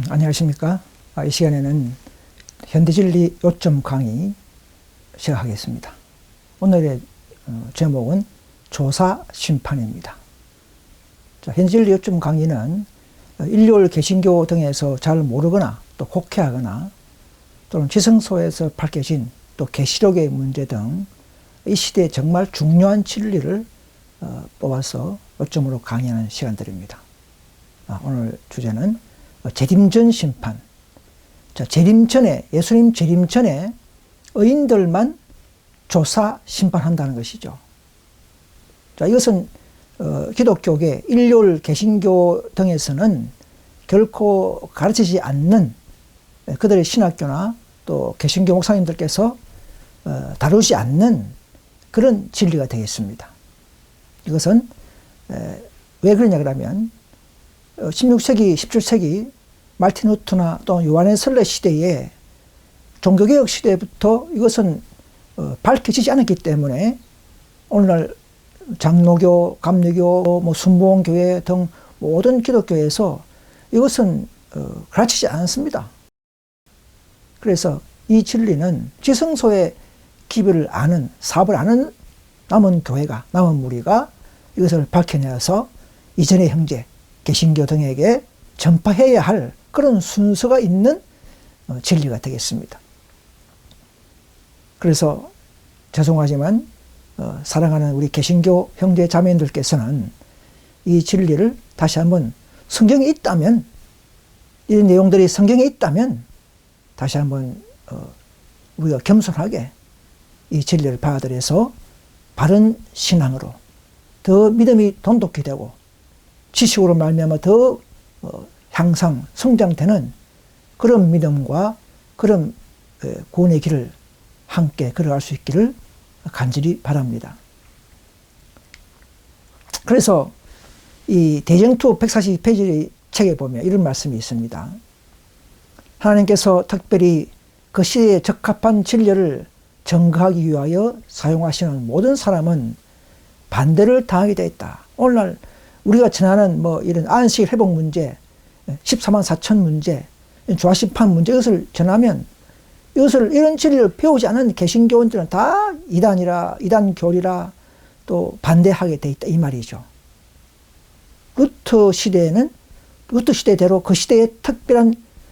안녕하십니까. 이 시간에는 현대진리 요점 강의 시작하겠습니다. 오늘의 제목은 조사심판입니다. 현대진리 요점 강의는 일요일 개신교 등에서 잘 모르거나 또 혹해하거나 또는 지성소에서 밝혀진 또 계시록의 문제 등 이 시대에 정말 중요한 진리를 뽑아서 요점으로 강의하는 시간들입니다. 오늘 주제는 재림전 심판. 자, 재림 전에, 예수님 재림 전에 의인들만 조사 심판한다는 것이죠. 자, 이것은 기독교계, 일요일 개신교 등에서는 결코 가르치지 않는 그들의 신학교나 또 개신교 목사님들께서 다루지 않는 그런 진리가 되겠습니다. 이것은 왜 그러냐 그러면 16세기, 17세기 말틴 루터나 또 요한의 설례 시대에 종교개혁 시대부터 이것은 밝혀지지 않았기 때문에 오늘날 장로교, 감리교, 순복음교회 등 모든 기독교에서 이것은 가르치지 않습니다. 그래서 이 진리는 지성소의 기별을 아는, 사업을 아는 남은 교회가, 남은 무리가 이것을 밝혀내서 이전의 형제, 개신교 등에게 전파해야 할 그런 순서가 있는 진리가 되겠습니다. 그래서 죄송하지만 사랑하는 우리 개신교 형제 자매님들께서는 이 진리를 다시 한번 성경에 있다면, 이런 내용들이 성경에 있다면 다시 한번 우리가 겸손하게 이 진리를 받아들여서 바른 신앙으로 더 믿음이 돈독히 되고 지식으로 말미암아 더 향상, 성장되는 그런 믿음과 그런 구원의 길을 함께 걸어갈 수 있기를 간절히 바랍니다. 그래서 이 대정투 142페이지 책에 보면 이런 말씀이 있습니다. 하나님께서 특별히 그 시대에 적합한 진리를 증거하기 위하여 사용하시는 모든 사람은 반대를 당하게 되어 있다. 오늘날 우리가 전하는 이런 안식 회복 문제, 14만 4천 문제, 조사심판 문제, 이것을 전하면 이런 진리를 배우지 않은 개신교인들은 다 이단 교리라 또 반대하게 돼 있다 이 말이죠. 루터 시대대로 그 시대에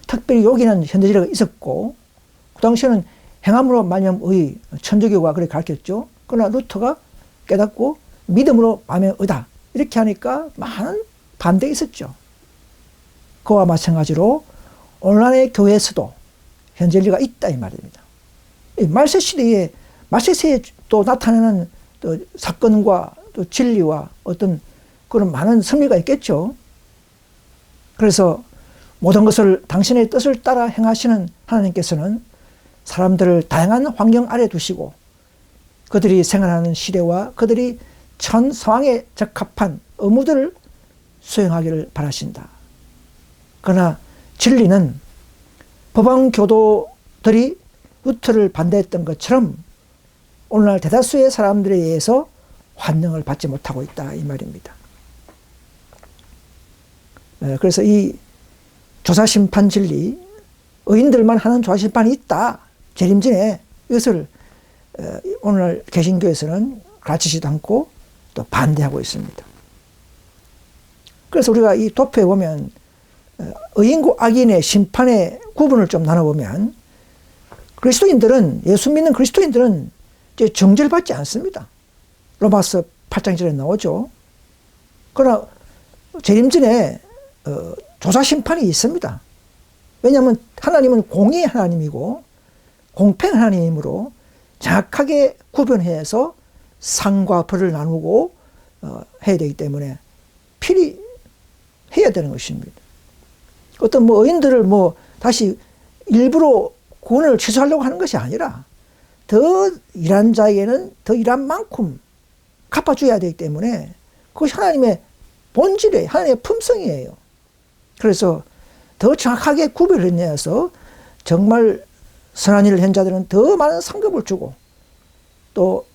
특별히 여기는 현대진리가 있었고 그 당시에는 행함으로 말미암아 의 천주교가 그렇게 가르쳤죠. 그러나 루터가 깨닫고 믿음으로 말미암아 의다 이렇게 하니까 많은 반대가 있었죠. 그와 마찬가지로 오늘날의 교회에서도 현재리가 있다 이 말입니다. 말세시대에 또 나타나는 또 사건과 또 진리와 어떤 그런 많은 섭리가 있겠죠. 그래서 모든 것을 당신의 뜻을 따라 행하시는 하나님께서는 사람들을 다양한 환경 아래 두시고 그들이 생활하는 시대와 그들이 전 상황에 적합한 의무들을 수행하기를 바라신다. 그러나 진리는 법왕 교도들이 루터를 반대했던 것처럼 오늘날 대다수의 사람들에 의해서 환영을 받지 못하고 있다 이 말입니다. 그래서 이 조사심판 진리, 의인들만 하는 조사심판이 있다. 재림전에 이것을 오늘날 개신교에서는 가르치지도 않고 또 반대하고 있습니다. 그래서 우리가 이 도표에 보면 의인과 악인의 심판의 구분을 좀 나눠보면 그리스도인들은, 예수 믿는 그리스도인들은 이제 정죄받지 않습니다. 로마서 8장 전에 나오죠. 그러나 재림전에 조사심판이 있습니다. 왜냐하면 하나님은 공의의 하나님이고 공평한 하나님이므로 정확하게 구분해서 상과 벌을 나누고 해야 되기 때문에 필히 해야 되는 것입니다. 어떤 의인들을 다시 일부러 구원을 취소하려고 하는 것이 아니라 더 일한 자에게는 더 일한 만큼 갚아줘야 되기 때문에 그것이 하나님의 본질이에요. 하나님의 품성이에요. 그래서 더 정확하게 구별해내서 정말 선한 일을 한 자들은 더 많은 상급을 주고, 또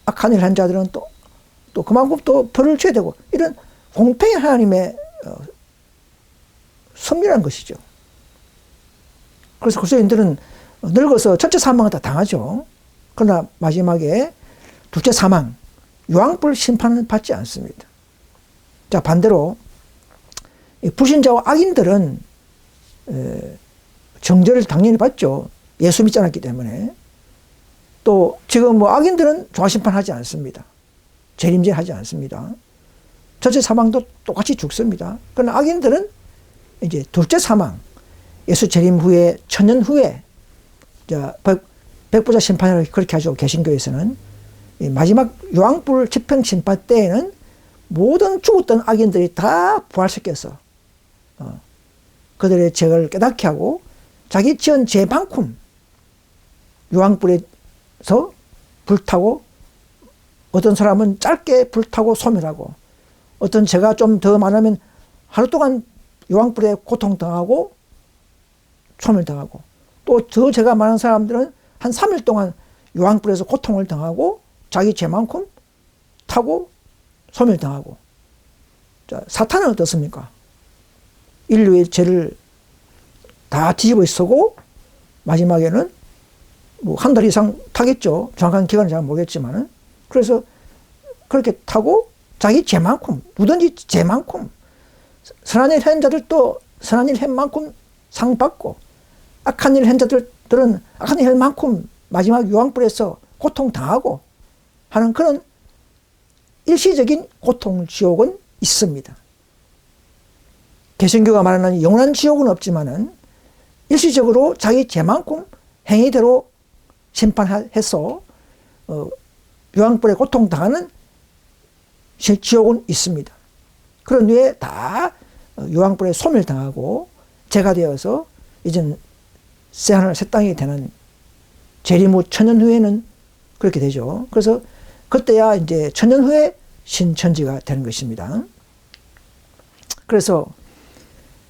악한 일을 한 자들은 또 그만큼 또 벌을 줘야 되고, 이런 공평히 하나님의 섭리라는 것이죠. 그래서 그리스도인들은 늙어서 첫째 사망을 다 당하죠. 그러나 마지막에 둘째 사망, 유황불 심판은 받지 않습니다. 자, 반대로 불신자와 악인들은 정죄를 당연히 받죠. 예수 믿지 않았기 때문에. 또 지금 뭐 악인들은 조화심판하지 않습니다. 재림제하지 않습니다. 첫째 사망도 똑같이 죽습니다. 그러나 악인들은 이제 둘째 사망, 예수 재림 후에 천년 후에 백보자 심판을 그렇게 하죠. 개신교에서는 마지막 유황불 집행 심판 때에는 모든 죽었던 악인들이 다 부활시켜서 그들의 죄를 깨닫게 하고 자기 지은 죄만큼 유황불에서 불타고, 어떤 사람은 짧게 불타고 소멸하고, 어떤 죄가 좀 더 많으면 하루 동안 유황불에 고통당하고 소멸당하고, 또 더 죄가 많은 사람들은 한 3일 동안 유황불에서 고통을 당하고 자기 죄만큼 타고 소멸당하고. 자, 사탄은 어떻습니까? 인류의 죄를 다 뒤집어 쓰고 마지막에는 뭐 한 달 이상 타겠죠. 정확한 기간은 잘 모르겠지만은. 그래서 그렇게 타고 자기 죄만큼, 누든지 죄만큼, 선한 일 한 자들도 선한 일 한 만큼 상 받고, 악한 일 한 자들은 악한 일 한 만큼 마지막 유황불에서 고통당하고 하는 그런 일시적인 고통 지옥은 있습니다. 개신교가 말하는 영원한 지옥은 없지만은 일시적으로 자기 죄만큼 행위대로 심판해서 유황불에 고통당하는 지옥은 있습니다. 그런 후에 다 유황불에 소멸당하고 죄가 되어서 이젠 새하늘 새 땅이 되는 재림 후 천년 후에는 그렇게 되죠. 그래서 그때야 이제 천년 후에 신천지가 되는 것입니다. 그래서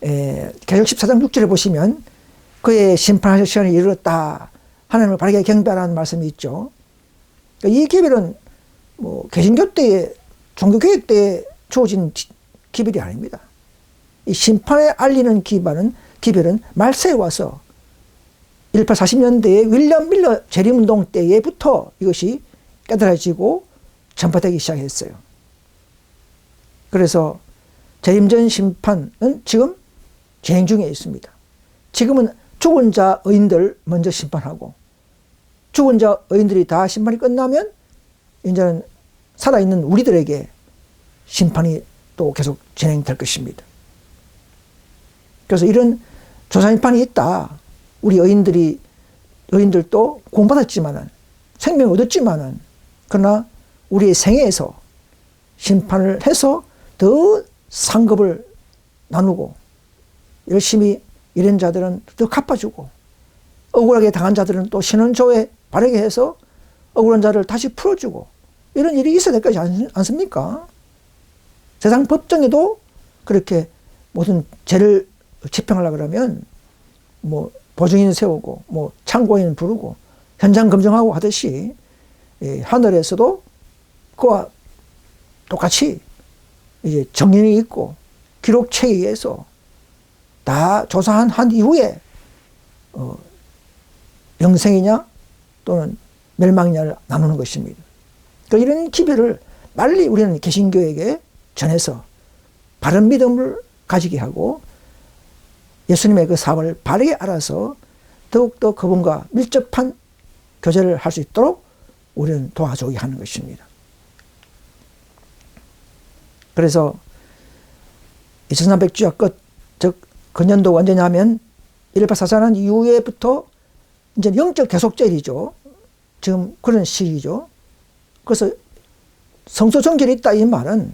계시록 14장 6절에 보시면 그의 심판하실 시간이 이르렀다, 하나님을 바르게 경배하라는 말씀이 있죠. 이 기별은 뭐 개신교 때에, 종교개혁 때에 주어진 기별이 아닙니다. 이 심판에 알리는 기별은 말세에 와서 1840년대에 윌리엄 밀러 재림운동 때에부터 이것이 깨달아지고 전파되기 시작했어요. 그래서 재림전 심판은 지금 진행 중에 있습니다. 지금은 죽은 자 의인들 먼저 심판하고, 죽은 자 의인들이 다 심판이 끝나면 이제는 살아있는 우리들에게 심판이 또 계속 진행될 것입니다. 그래서 이런 조사심판이 있다. 우리 의인들도 구원받았지만은, 생명을 얻었지만은, 그러나 우리의 생애에서 심판을 해서 더 상급을 나누고, 열심히 일한 자들은 더 갚아주고, 억울하게 당한 자들은 또 신원조에 바르게 해서 억울한 자를 다시 풀어주고, 이런 일이 있어야 될 것이 않습니까? 세상 법정에도 그렇게 모든 죄를 집행하려고 그러면 뭐 보증인 세우고 뭐 참고인 부르고 현장 검증하고 하듯이 하늘에서도 그와 똑같이 이제 정인이 있고 기록체에 의해서 다 조사한 이후에 영생이냐 또는 멸망이냐를 나누는 것입니다. 그러니까 이런 기별을 빨리 우리는 개신교에게 전해서 바른 믿음을 가지게 하고 예수님의 그 사업을 바르게 알아서 더욱더 그분과 밀접한 교제를 할 수 있도록 우리는 도와주게 하는 것입니다. 그래서 2300주야 끝, 즉 근년도 언제냐면 184사는 이후에부터 이제 영적 계속절이죠. 지금 그런 시기죠. 그래서 성소 정결이 있다 이 말은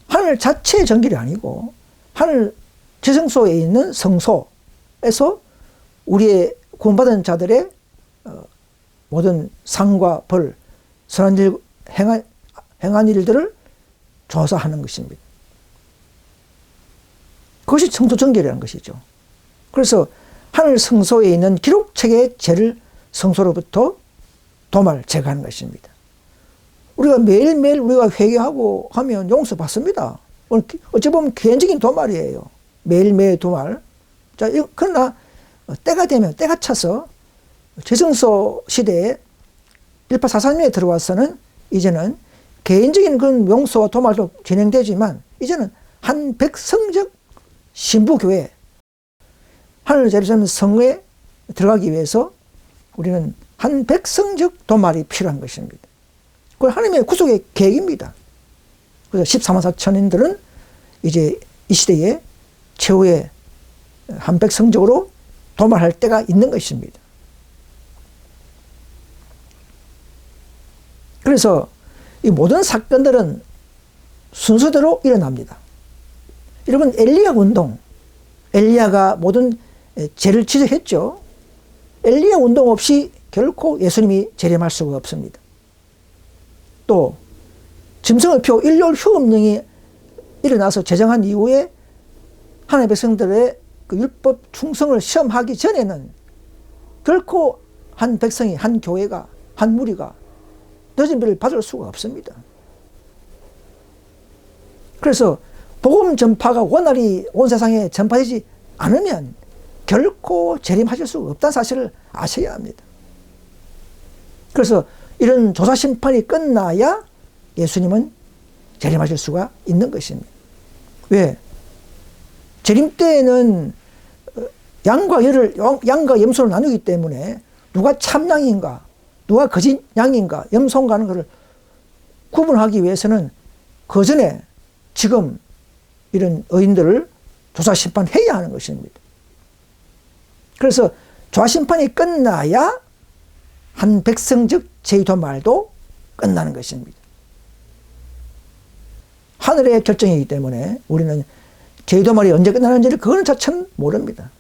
하늘 자체의 정결이 아니고 하늘 지성소에 있는 성소에서 우리의 구원받은 자들의 모든 상과 벌, 선한 일, 행한 일들을 조사하는 것입니다. 그것이 성소 정결이라는 것이죠. 그래서 하늘 성소에 있는 기록책의 죄를 성소로부터 도말 제거하는 것입니다. 우리가 매일매일 우리가 회개하고 하면 용서받습니다. 어찌 보면 개인적인 도말이에요. 매일매일 도말. 자, 그러나 때가 되면, 때가 차서 최성소 시대에 1843년에 들어와서는 이제는 개인적인 그런 용서와 도말도 진행되지만 이제는 한 백성적 신부교회, 하늘 제루살렘 성에 들어가기 위해서 우리는 한 백성적 도말이 필요한 것입니다. 그건 하나님의 구속의 계획입니다. 그래서 14만 4천인들은 이제 이 시대에 최후의 한 백성적으로 도말할 때가 있는 것입니다. 그래서 이 모든 사건들은 순서대로 일어납니다. 여러분, 엘리야 운동, 엘리야가 모든 죄를 지적했죠. 엘리야 운동 없이 결코 예수님이 재림할 수가 없습니다. 또 짐승을 표 일요일 휴업령이 일어나서 제정한 이후에 하나님의 백성들의 그 율법 충성을 시험하기 전에는 결코 한 백성이, 한 교회가, 한 무리가 늦은 비를 받을 수가 없습니다. 그래서 복음 전파가 원활히 온 세상에 전파되지 않으면 결코 재림하실 수가 없다는 사실을 아셔야 합니다. 그래서 이런 조사 심판이 끝나야 예수님은 재림하실 수가 있는 것입니다. 왜? 재림 때에는 양과 염소를 나누기 때문에 누가 참 양인가, 누가 거짓 양인가, 염소인가 하는 것을 구분하기 위해서는 그 전에 지금 이런 의인들을 조사 심판해야 하는 것입니다. 그래서 조사 심판이 끝나야 한 백성적 죄도말도 끝나는 것입니다. 하늘의 결정이기 때문에 우리는 죄도말이 언제 끝나는지를 그거는 자체는 모릅니다.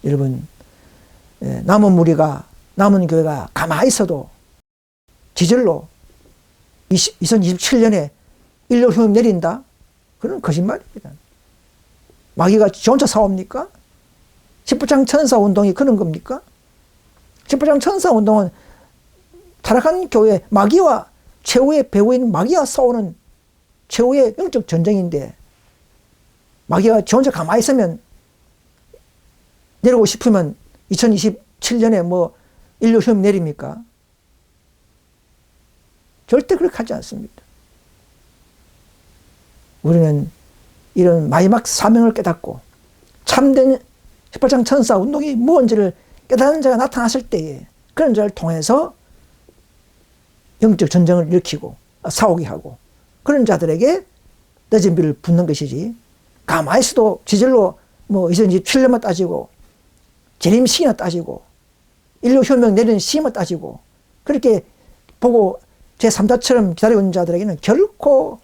여러분, 남은 무리가, 남은 교회가 가만히 있어도 지절로 2027년에 일요일 휴업 내린다? 그건 거짓말입니다. 마귀가 지 혼자 싸웁니까? 10부장 천사 운동이 그런 겁니까? 10부장 천사 운동은 타락한 교회, 마귀와 최후의 배후인 마귀와 싸우는 최후의 영적 전쟁인데, 마귀가 지 혼자 가만히 있으면, 내리고 싶으면 2027년에 뭐 인류 휴업 내립니까? 절대 그렇게 하지 않습니다. 우리는 이런 마지막 사명을 깨닫고 참된 18장 천사 운동이 뭔지를 깨닫는 자가 나타났을 때에 그런 자를 통해서 영적 전쟁을 일으키고 싸우게 하고 그런 자들에게 늦은 비를 붓는 것이지, 가만히 있어도 지절로 뭐 2027년만 따지고 재림 시기나 따지고 인류 혁명 내리는 시기만 따지고 그렇게 보고 제3자처럼 기다리고 있는 자들에게는 결코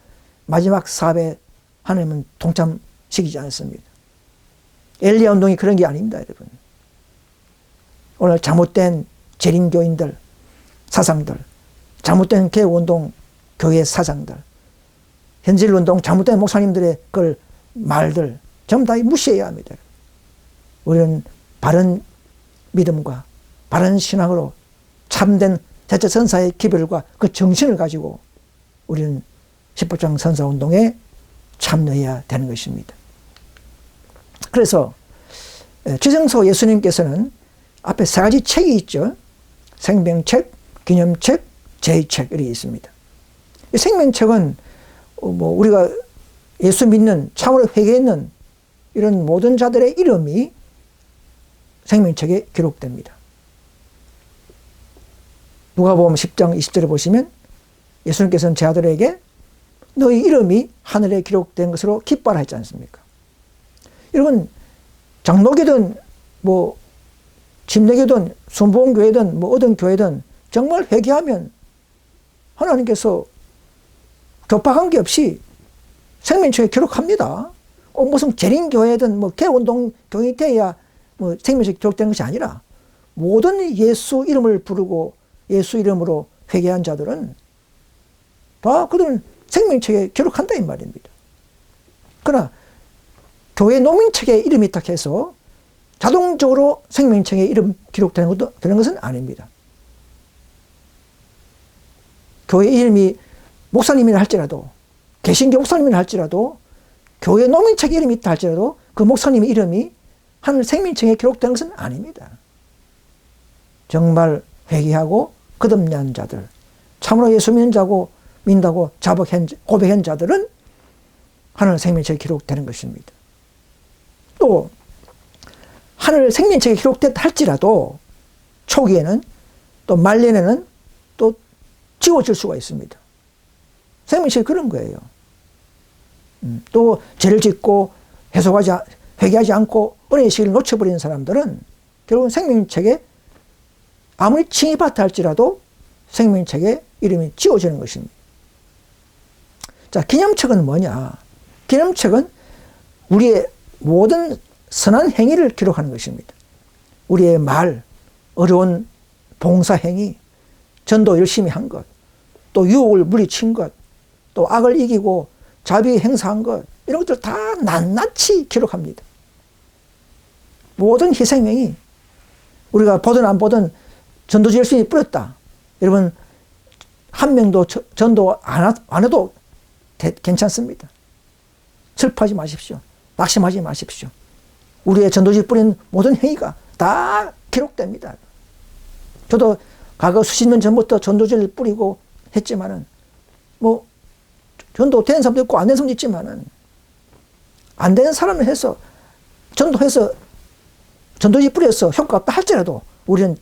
마지막 사업에 하나님은 동참시키지 않습니다. 엘리야 운동이 그런 게 아닙니다, 여러분. 오늘 잘못된 재림교인들, 사상들, 잘못된 개혁운동 교회 사상들, 현실운동 잘못된 목사님들의 그 말들 전부 다 무시해야 합니다. 우리는 바른 믿음과 바른 신앙으로 참된 대체 선사의 기별과 그 정신을 가지고 우리는 10부장 선사운동에 참여해야 되는 것입니다. 그래서 최성소 예수님께서는 앞에 세 가지 책이 있죠. 생명책, 기념책, 제의책 이렇게 있습니다. 이 생명책은 뭐 우리가 예수 믿는, 참으로 회개했는 이런 모든 자들의 이름이 생명책에 기록됩니다. 누가복음 10장 20절에 보시면 예수님께서는 제 아들에게 너희 이름이 하늘에 기록된 것으로 기뻐하라 했지 않습니까? 여러분, 장로교든 뭐 침례교든 순복음교회든 뭐 어떤 교회든 정말 회개하면 하나님께서 교파관계 없이 생명책에 기록합니다. 무슨 재림교회든 뭐 개운동 교인이 돼야 뭐 생명책에 기록된 것이 아니라 모든 예수 이름을 부르고 예수 이름으로 회개한 자들은 다 그들은 생명책에 기록한다 이 말입니다. 그러나 교회 노민책에 이름이 딱 해서 자동적으로 생명책에 이름 기록되는 되는 것은 아닙니다. 교회 이름이 목사님이라 할지라도, 개신교 목사님이라 할지라도, 교회 노민책에 이름이 있다 할지라도 그 목사님의 이름이 하늘 생명책에 기록되는 것은 아닙니다. 정말 회개하고 거듭난 자들, 참으로 예수 믿는다고 고백한 자들은 하늘 생명책에 기록되는 것입니다. 또 하늘 생명책에 기록됐다 할지라도 초기에는 또 말년에는 또 지워질 수가 있습니다. 생명책이 그런 거예요. 또 죄를 짓고 회개하지 않고 은혜의 시기를 놓쳐버리는 사람들은 결국은 생명책에 아무리 칭이 받다 할지라도 생명책에 이름이 지워지는 것입니다. 자, 기념책은 뭐냐? 기념책은 우리의 모든 선한 행위를 기록하는 것입니다. 우리의 말, 어려운 봉사행위, 전도 열심히 한 것, 또 유혹을 물리친 것, 또 악을 이기고 자비 행사한 것, 이런 것들 다 낱낱이 기록합니다. 모든 희생행위, 우리가 보든 안 보든 전도지 열심히 뿌렸다. 여러분, 한 명도 전도 안 해도 괜찮습니다. 슬퍼하지 마십시오. 낙심하지 마십시오. 우리의 전도지 뿌린 모든 행위가 다 기록됩니다. 저도 과거 수십 년 전부터 전도지를 뿌리고 했지만은, 뭐, 전도 된 사람도 있고 안 된 사람도 있지만은, 안 되는 사람을 해서, 전도해서, 전도지 뿌려서 효과가 없다 할지라도 우리는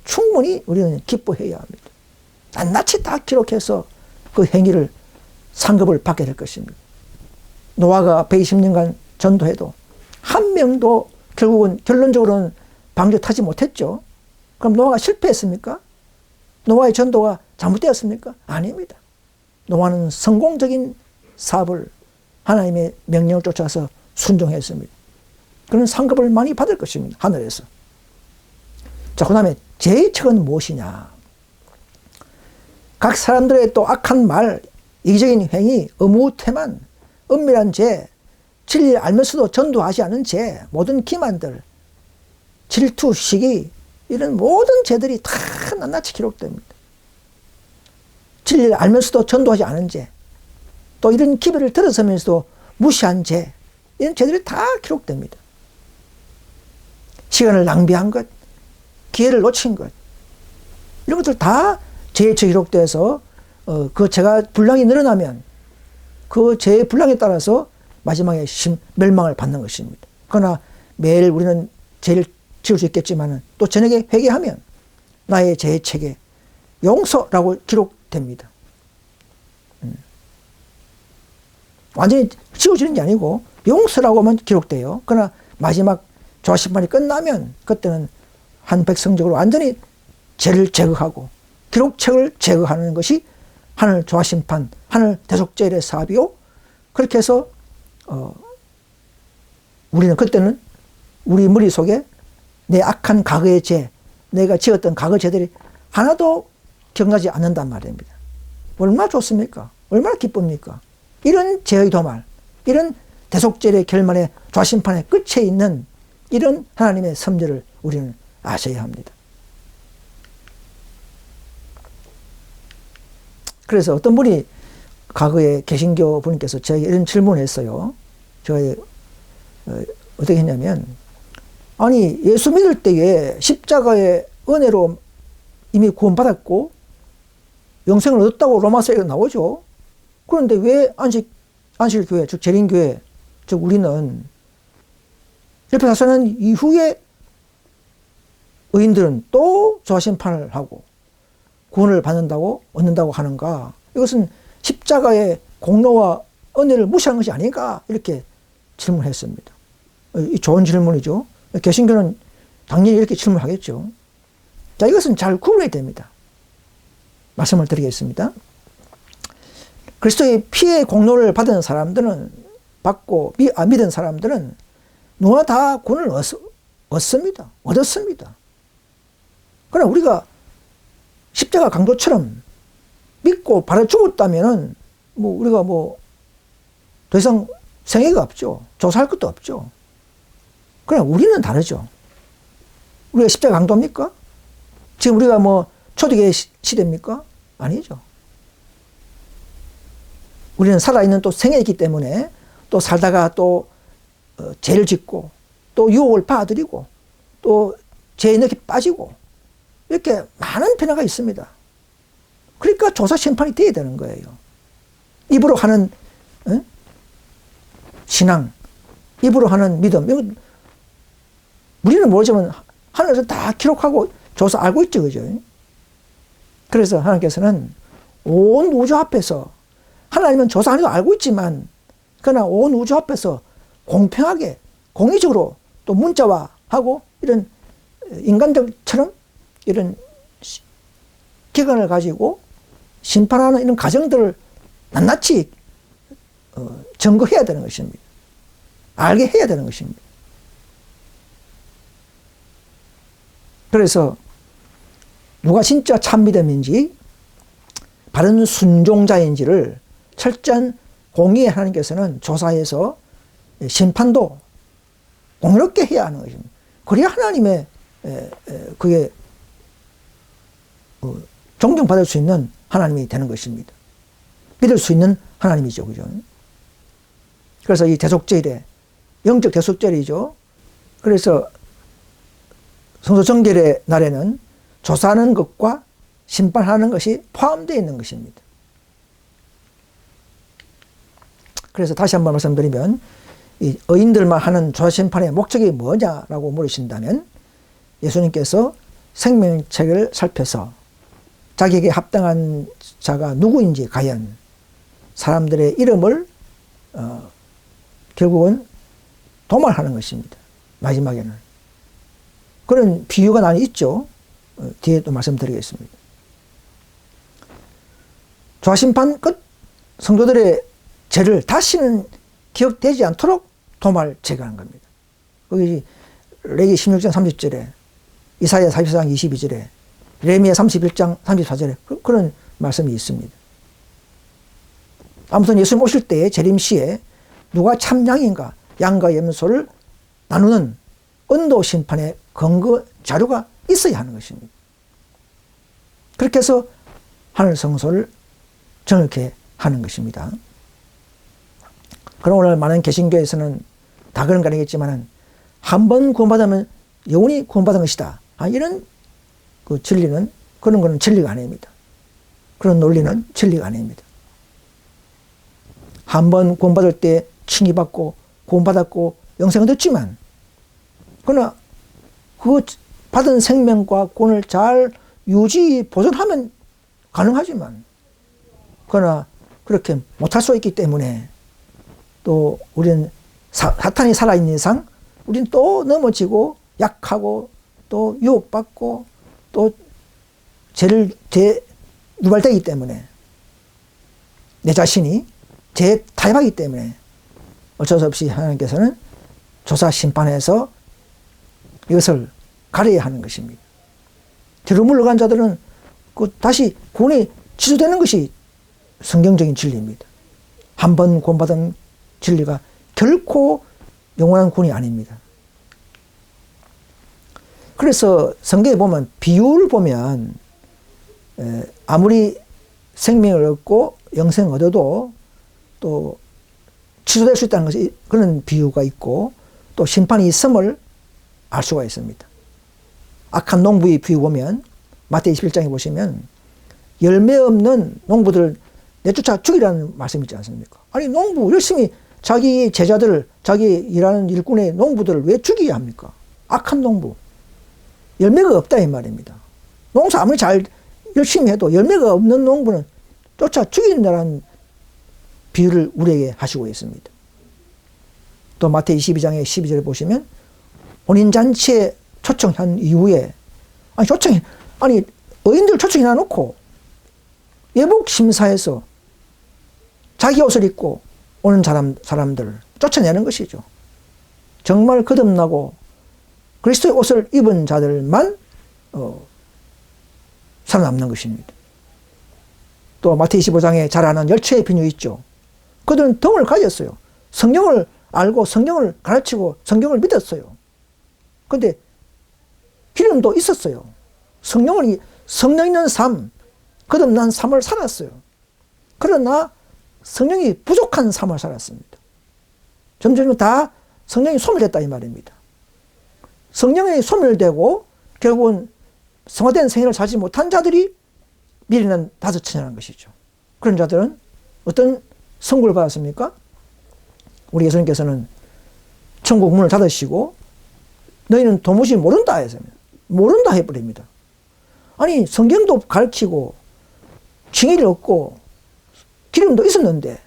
기뻐해야 합니다. 낱낱이 다 기록해서 그 행위를 상급을 받게 될 것입니다. 노아가 120년간 전도해도 한 명도 결국은 결론적으로는 방주 타지 못했죠. 그럼 노아가 실패했습니까? 노아의 전도가 잘못되었습니까? 아닙니다. 노아는 성공적인 사업을 하나님의 명령을 쫓아서 순종했습니다. 그런 상급을 많이 받을 것입니다. 하늘에서. 자, 그 다음에 죄의 책은 무엇이냐? 각 사람들의 또 악한 말, 이기적인 행위, 의무태만, 은밀한 죄, 진리를 알면서도 전도하지 않은 죄, 모든 기만들, 질투, 시기, 이런 모든 죄들이 다 낱낱이 기록됩니다. 진리를 알면서도 전도하지 않은 죄, 또 이런 기별을 들어서면서도 무시한 죄, 이런 죄들이 다 기록됩니다. 시간을 낭비한 것, 기회를 놓친 것, 이런 것들 다 죄의 책에 기록돼서 그 죄가 분량이 늘어나면 그 죄의 분량에 따라서 마지막에 멸망을 받는 것입니다. 그러나 매일 우리는 죄를 지을 수 있겠지만 또 저녁에 회개하면 나의 죄의 책에 용서라고 기록됩니다. 완전히 지워지는 게 아니고 용서라고만 기록돼요. 그러나 마지막 조화심판이 끝나면 그때는 한 백성적으로 완전히 죄를 제거하고 기록책을 제거하는 것이 하늘 조화심판, 하늘 대속죄의 사업이요. 그렇게 해서 우리는 그때는 우리 머릿속에 내 악한 과거의 죄, 내가 지었던 과거 죄들이 하나도 기억나지 않는단 말입니다. 얼마나 좋습니까? 얼마나 기쁩니까? 이런 죄의 도말, 이런 대속죄의 결말의 조화심판의 끝에 있는 이런 하나님의 섭리를 우리는 아셔야 합니다. 그래서 어떤 분이 과거에 개신교 분께서 저에게 이런 질문을 했어요. 저희 어떻게 했냐면, 아니 예수 믿을 때에 십자가의 은혜로 이미 구원받았고 영생을 얻었다고 로마서에 나오죠. 그런데 왜 안식교회, 즉 재림교회, 즉 우리는 율법사사는 이후에 의인들은 또 조화심판을 하고 구원을 얻는다고 하는가? 이것은 십자가의 공로와 은혜를 무시한 것이 아닌가? 이렇게 질문했습니다. 좋은 질문이죠. 개신교는 당연히 이렇게 질문하겠죠. 자, 이것은 잘 구분해야 됩니다. 말씀을 드리겠습니다. 그리스도의 피의 공로를 받은 사람들은 믿은 사람들은 누구나 다 구원을 얻습니다. 그러나 우리가 십자가 강도처럼 믿고 바로 죽었다면은 우리가 더 이상 생애가 없죠. 조사할 것도 없죠. 그러나 우리는 다르죠. 우리가 십자가 강도입니까? 지금 우리가 뭐 초대교회 시대입니까? 아니죠. 우리는 살아있는 또 생에 있기 때문에 또 살다가 또 죄를 짓고 또 유혹을 받아들이고 또 죄에 이렇게 빠지고 이렇게 많은 변화가 있습니다. 그러니까 조사 심판이 돼야 되는 거예요. 입으로 하는 신앙, 입으로 하는 믿음, 이건 우리는 모르지만 하늘에서 다 기록하고 조사 알고 있죠, 그죠? 그래서 하나님께서는 온 우주 앞에서 하나님은 조사 안 해도 알고 있지만 그러나 온 우주 앞에서 공평하게 공의적으로 또 문자화하고 이런 인간들처럼 이런 기관을 가지고 심판하는 이런 과정들을 낱낱이 점거해야 되는 것입니다. 알게 해야 되는 것입니다. 그래서 누가 진짜 참 믿음인지 바른 순종자인지를 철저한 공의의 하나님께서는 조사해서 심판도 공의롭게 해야 하는 것입니다. 그래야 하나님의 그게 존경받을 수 있는 하나님이 되는 것입니다. 믿을 수 있는 하나님이죠. 그죠? 그래서 이 대속죄일에 영적 대속죄일이죠. 그래서 성소정결의 날에는 조사하는 것과 심판하는 것이 포함되어 있는 것입니다. 그래서 다시 한번 말씀드리면 이 의인들만 하는 조사 심판의 목적이 뭐냐라고 물으신다면 예수님께서 생명책을 살펴서 자기에게 합당한 자가 누구인지 과연 사람들의 이름을 결국은 도말하는 것입니다. 마지막에는. 그런 비유가 많이 있죠. 뒤에 또 말씀드리겠습니다. 조사심판 끝 성도들의 죄를 다시는 기억되지 않도록 도말 제거하는 겁니다. 거기 레기 16장 30절에 이사야 44장 22절에 레미야 31장 34절에 그런 말씀이 있습니다. 아무튼 예수님 오실 때의 재림시에 누가 참 양인가 양과 염소를 나누는 언도 심판의 근거 자료가 있어야 하는 것입니다. 그렇게 해서 하늘 성소를 정확히 하는 것입니다. 그럼 오늘 많은 개신교에서는 다 그런 거 아니겠지만은 한 번 구원받으면 영원히 구원받은 것이다. 이런 그 진리는 그런 거는 진리가 아닙니다. 그런 논리는 진리가 아닙니다. 한 번 구원받을 때 칭의받고 구원받았고 영생을 얻지만 그러나 그 받은 생명과 구원을 잘 유지 보존하면 가능하지만 그러나 그렇게 못할 수 있기 때문에 또 우리는 사탄이 살아있는 이상 우리는 또 넘어지고 약하고 또 유혹받고 또 죄를 유발되기 때문에 내 자신이 죄에 타협하기 때문에 어쩔 수 없이 하나님께서는 조사 심판해서 이것을 가려야 하는 것입니다. 뒤로 물러간 자들은 다시 구원이 취소되는 것이 성경적인 진리입니다. 한 번 구원받은 진리가 결코 영원한 구원이 아닙니다. 그래서 성경에 보면 비유를 보면 아무리 생명을 얻고 영생을 얻어도 또 취소될 수 있다는 것이 그런 비유가 있고 또 심판이 있음을 알 수가 있습니다. 악한 농부의 비유 보면 마태복음 21장에 보시면 열매 없는 농부들을 내쫓아 죽이라는 말씀이 있지 않습니까? 아니 농부 열심히 자기 제자들 자기 일하는 일꾼의 농부들을 왜 죽여야 합니까? 악한 농부 열매가 없다 이 말입니다. 농사 아무리 잘 열심히 해도 열매가 없는 농부는 쫓아 죽인다는 비유를 우리에게 하시고 있습니다. 또 마태복음 22장의 12절에 보시면 혼인잔치에 초청한 이후에 의인들 초청해 놓고 예복 심사에서 자기 옷을 입고 오는 사람들을 쫓아내는 것이죠. 정말 거듭나고 그리스도의 옷을 입은 자들만 살아남는 것입니다. 또 마태복음 25장에 잘 아는 열처의 비유 있죠. 그들은 덤을 가졌어요. 성경을 알고 성경을 가르치고 성경을 믿었어요. 근데 기름도 있었어요. 성령 있는 삶, 거듭난 삶을 살았어요. 그러나 성령이 부족한 삶을 살았습니다. 점점 다 성령이 소멸됐다 이 말입니다. 성령이 소멸되고 결국은 성화된 생애를 살지 못한 자들이 미래는 다섯천이라는 것이죠. 그런 자들은 어떤 선고를 받았습니까? 우리 예수님께서는 천국 문을 닫으시고 너희는 도무지 모른다 해서 모른다 해버립니다. 아니 성경도 가르치고 징의를 얻고 기름도 있었는데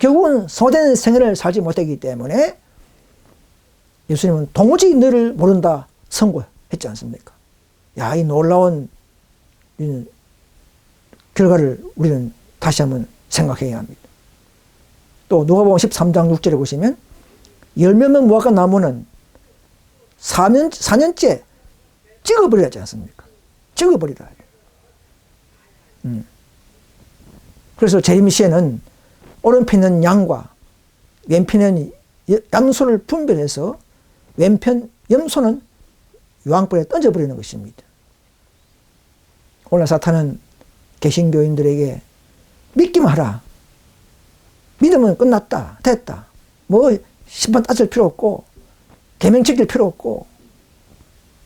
결국은 성화된 생애를 살지 못했기 때문에 예수님은 도무지 너를 모른다 선고했지 않습니까? 야, 이 놀라운 결과를 우리는 다시 한번 생각해야 합니다. 또 누가복음 13장 6절에 보시면 열매없는 무화과 나무는 4년째 찍어버리라 하지 않습니까? 찍어버리라. 그래서 재림시에는 오른편은 양과 왼편은 염소를 분별해서 왼편 염소는 유황불에 던져버리는 것입니다. 오늘 사탄은 개신교인들에게 믿기만 하라. 믿으면 끝났다. 됐다. 뭐 심판 따질 필요 없고 계명 지킬 필요 없고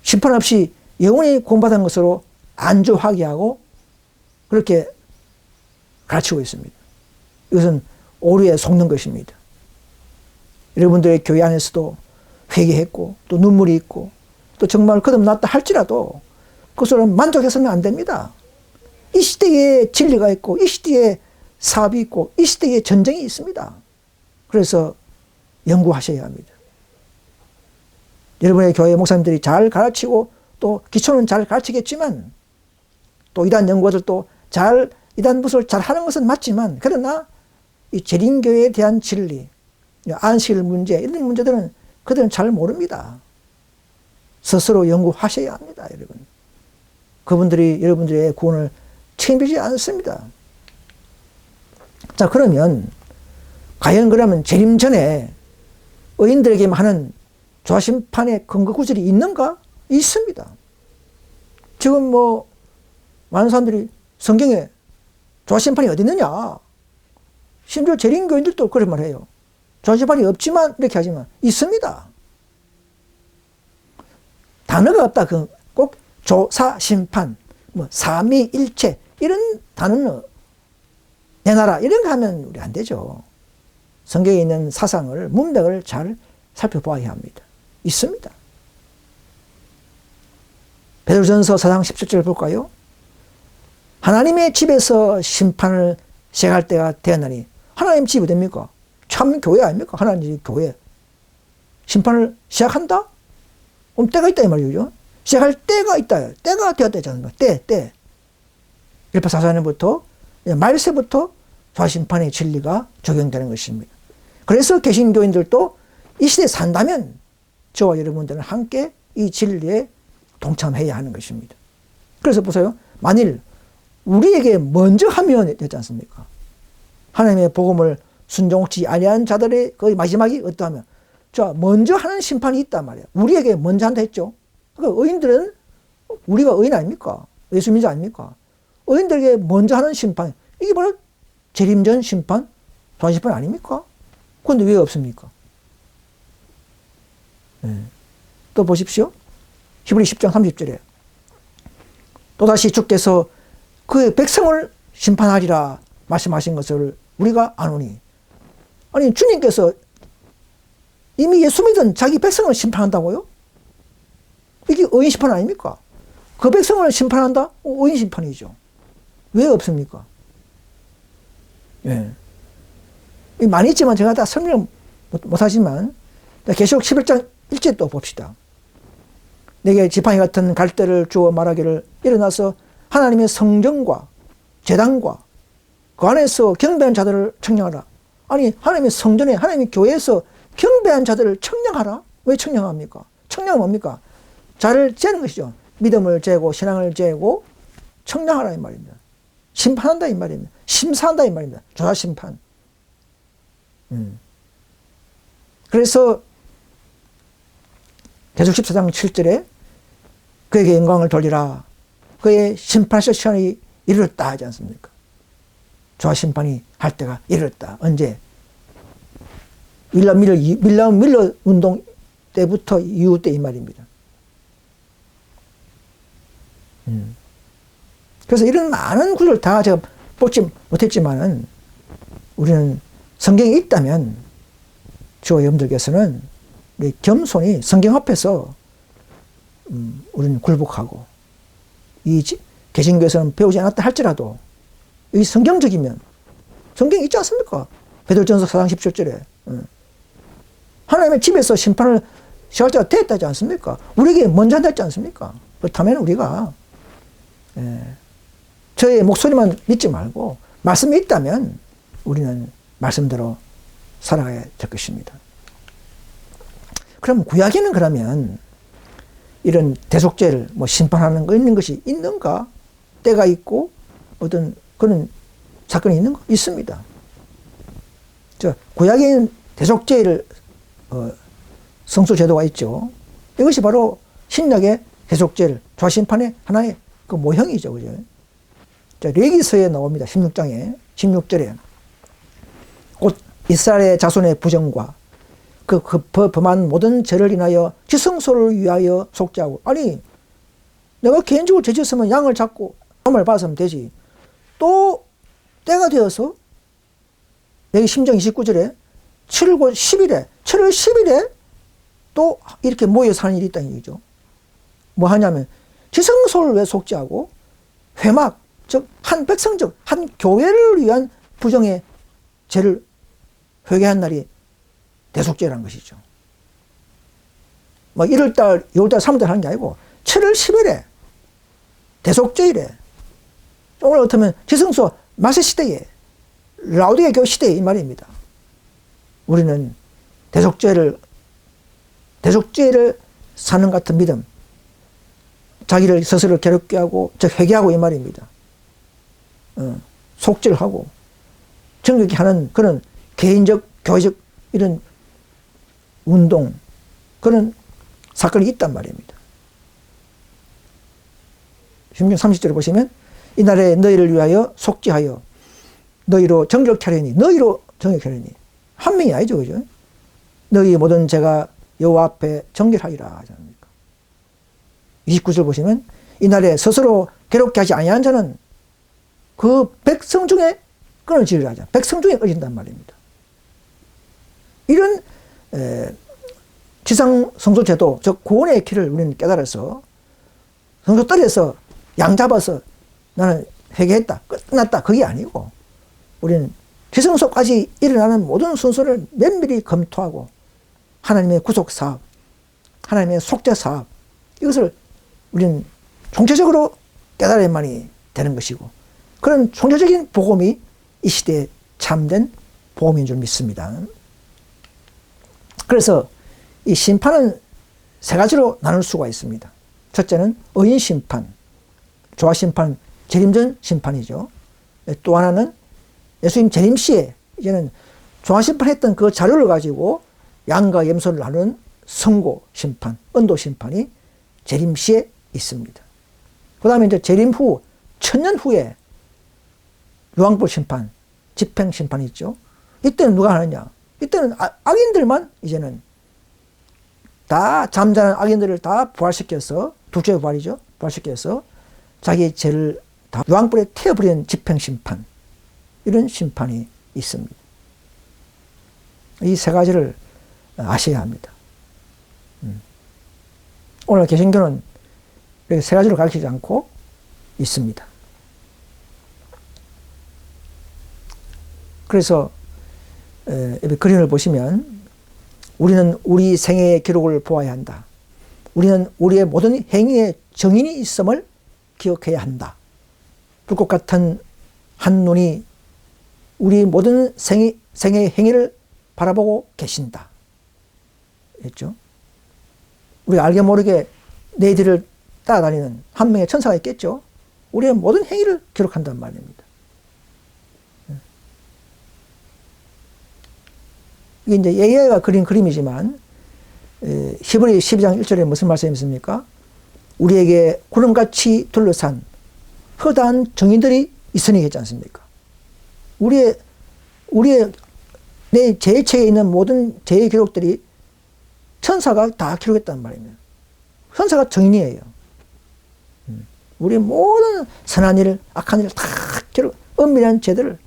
심판 없이 영원히 구원받은 것으로 안주하게 하고 그렇게 가르치고 있습니다. 이것은 오류에 속는 것입니다. 여러분들의 교회 안에서도 회개했고 또 눈물이 있고 또 정말 거듭났다 할지라도 그것으로 만족해서는 안 됩니다. 이 시대에 진리가 있고 이 시대에 사업이 있고 이 시대에 전쟁이 있습니다. 그래서 연구하셔야 합니다. 여러분의 교회 목사님들이 잘 가르치고 또 기초는 잘 가르치겠지만 또 이단 연구자들도 잘 이단 무술을 잘 하는 것은 맞지만 그러나 이 재림교회에 대한 진리, 안식일 문제 이런 문제들은 그들은 잘 모릅니다. 스스로 연구하셔야 합니다. 여러분. 그분들이 여러분들의 구원을 책임지지 않습니다. 자, 그러면 과연 그러면 재림 전에 의인들에게만 하는 조심판의 근거 구절이 있는가? 있습니다. 지금 뭐 많은 사람들이 성경에 조심판이 어디 있느냐? 심지어 재림교인들도 그런 말 해요. 조심판이 없지만 이렇게 하지만 있습니다. 단어가 없다. 꼭 조사 심판, 뭐 삼위일체 이런 단어는 내놔라 이런 거 하면 우리 안 되죠. 성경에 있는 사상을 문맥을 잘 살펴보아야 합니다. 있습니다. 베드로전서 4장 17절 볼까요? 하나님의 집에서 심판을 시작할 때가 되었나니 하나님 집이 됩니까? 참 교회 아닙니까? 하나님 집 교회. 심판을 시작한다? 그럼 때가 있다 이 말이죠. 시작할 때가 있다. 때가 되었다 했잖아요. 때. 1844년부터 말세부터 조심판의 진리가 적용되는 것입니다. 그래서 개신교인들도 이 시대에 산다면 저와 여러분들은 함께 이 진리에 동참해야 하는 것입니다. 그래서 보세요. 만일 우리에게 먼저 하면 되지 않습니까? 하나님의 복음을 순종치 아니한 자들의 거의 마지막이 어떠하면 자, 먼저 하는 심판이 있단 말이에요. 우리에게 먼저 한다 했죠. 그러니까 의인들은 우리가 의인 아닙니까? 예수 믿지 아닙니까? 의인들에게 먼저 하는 심판, 이게 바로 재림전 심판, 도안심판 아닙니까? 그런데 왜 없습니까? 네. 또 보십시오. 히브리 10장 30절에 또다시 주께서 그의 백성을 심판하리라 말씀하신 것을 우리가 아노니. 아니 주님께서 이미 예수 믿은 자기 백성을 심판한다고요? 이게 의인 심판 아닙니까? 그 백성을 심판한다? 의인 심판이죠. 왜 없습니까? 예. 많이 있지만 제가 다 설명 못하지만 계시록 11장 1절 또 봅시다. 내게 지팡이 같은 갈대를 주어 말하기를 일어나서 하나님의 성전과 제단과 그 안에서 경배한 자들을 청량하라. 아니 하나님의 성전에 하나님의 교회에서 경배한 자들을 청량하라. 왜 청량합니까? 청량은 뭡니까? 자를 재는 것이죠. 믿음을 재고 신앙을 재고 청량하라 이 말입니다. 심판한다 이 말입니다. 심사한다 이 말입니다. 조사심판. 그래서 계속 14장 7절에 그에게 영광을 돌리라. 그의 심판하실 시간이 이르렀다 하지 않습니까? 저와 심판이 할 때가 이르렀다. 언제? 밀라 밀러 운동 때부터 이후 때 이 말입니다. 그래서 이런 많은 구절을 다 제가 뽑지 못했지만은 우리는 성경이 있다면 저와 여러분들께서는 겸손히 성경 앞에서 우리는 굴복하고 이 개신교에서는 배우지 않았다 할지라도 이 성경적이면 성경이 있지 않습니까? 베드로전서 4장 17절에 하나님의 집에서 심판을 시할 때가 됐다지 않습니까? 우리에게 먼저 한다지 않습니까? 그렇다면 우리가 저의 목소리만 믿지 말고 말씀이 있다면 우리는 말씀대로 살아가야 될 것입니다. 그럼 구약에는 그러면 이런 대속죄를 심판하는 거 있는 것이 있는가? 때가 있고 어떤 그런 사건이 있는가? 있습니다. 구약에는 대속죄를 성소제도가 있죠. 이것이 바로 신약의 대속죄를 좌심판의 하나의 그 모형이죠. 그죠? 레위기서에 나옵니다. 16장에 16절에 곧 이스라엘의 자손의 부정과 그 범한 모든 죄를 인하여 지성소를 위하여 속죄하고. 아니 내가 개인적으로 죄졌으면 양을 잡고 감을 받았으면 되지. 또 때가 되어서 여기 심정 29절에 7월 10일에 또 이렇게 모여서 하는 일이 있다는 얘기죠. 뭐 하냐면 지성소를 왜 속죄하고 회막 즉 한 백성 즉 한 교회를 위한 부정의 죄를 회개한 날이 대속죄라는 것이죠. 뭐 1월달, 2월달, 3월달 하는 게 아니고 7월 10일에 대속죄일에 오늘 어쩌면 지성소 마세 시대에 라오디게 교회 시대에 이 말입니다. 우리는 대속죄를 사는 같은 믿음, 자기를 스스로 괴롭게 하고 즉 회개하고 이 말입니다. 속죄를 하고 정직히 하는 그런 개인적, 교회적 이런 운동, 그런 사건이 있단 말입니다. 신명 30절에 보시면 이날에 너희를 위하여 속죄하여 너희로 정결케 하려니, 너희로 정결케 하려니, 한 명이 아니죠, 그죠? 너희 모든 죄가 여호와 앞에 정결하리라 하지 않습니까? 29절 보시면 이날에 스스로 괴롭게 하지 아니한 자는 그 백성 중에 끊어지리라 하자. 백성 중에 끊어진단 말입니다. 이런 지상 성소제도, 즉 구원의 길을 우리는 깨달아서 성소떨에서 양 잡아서 나는 회개했다, 끝났다, 그게 아니고 우리는 지성소까지 일어나는 모든 순서를 면밀히 검토하고 하나님의 구속사업, 하나님의 속죄사업, 이것을 우리는 총체적으로 깨달아야만이 되는 것이고, 그런 총체적인 복음이 이 시대에 참된 복음인 줄 믿습니다. 그래서 이 심판은 세 가지로 나눌 수가 있습니다. 첫째는 의인 심판, 조화 심판, 재림전 심판이죠. 또 하나는 예수님 재림 시에 이제는 조화 심판했던 그 자료를 가지고 양과 염소를 나누는 선고 심판, 언도 심판이 재림 시에 있습니다. 그 다음에 이제 재림 후, 1000년 후에 유황불 심판, 집행 심판이 있죠. 이때는 누가 하느냐? 이때는 악인들만 이제는 다 잠자는 악인들을 다 부활시켜서, 둘째 부활이죠. 부활시켜서 자기 죄를 다 유황불에 태워버리는 집행 심판, 이런 심판이 있습니다. 이 세 가지를 아셔야 합니다. 오늘 개신교는 이렇게 세 가지를 가르치지 않고 있습니다. 그래서 그림을 보시면 우리는 우리 생애의 기록을 보아야 한다. 우리는 우리의 모든 행위에 정인이 있음을 기억해야 한다. 불꽃 같은 한 눈이 우리 모든 생애의 행위를 바라보고 계신다. 했죠. 우리가 알게 모르게 내 뒤를 따라다니는 한 명의 천사가 있겠죠. 우리의 모든 행위를 기록한단 말입니다. 이게 이제 AI가 그린 그림이지만 히브리 12장 1절에 무슨 말씀이 있습니까? 우리에게 구름같이 둘러싼 허다한 정인들이 있으니 했지 않습니까? 우리의 내 제일책에 있는 모든 제일 기록들이 천사가 다 기록했단 말입니다. 천사가 정인이에요. 우리 모든 선한 일, 악한 일을 다 기록, 은밀한 죄들을,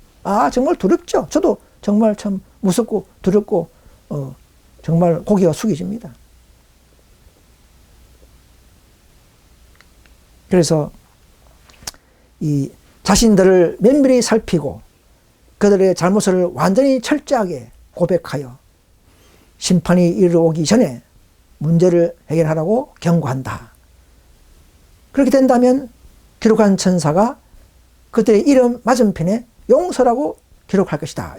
정말 두렵죠. 저도 정말 참 무섭고 두렵고, 정말 고개가 숙여집니다. 그래서 이 자신들을 면밀히 살피고 그들의 잘못을 완전히 철저하게 고백하여 심판이 이르러오기 전에 문제를 해결하라고 경고한다. 그렇게 된다면 기록한 천사가 그들의 이름 맞은편에 용서라고 기록할 것이다.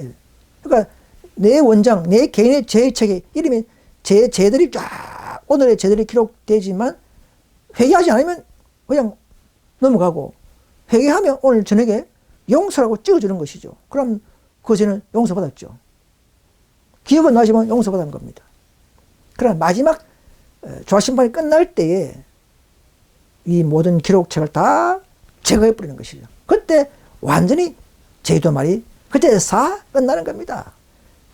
그러니까 내 원장, 내 개인의 제일책에 이름이 죄들이 쫙 오늘의 죄들이 기록되지만 회개하지 않으면 그냥 넘어가고 회개하면 오늘 저녁에 용서라고 찍어주는 것이죠. 그럼 그 죄는 용서받았죠. 기억은 나지만 용서받은 겁니다. 그러나 마지막 조화심판이 끝날 때에 이 모든 기록책을 다 제거해버리는 것이죠. 그때 완전히 제도말이 그때 다 끝나는 겁니다.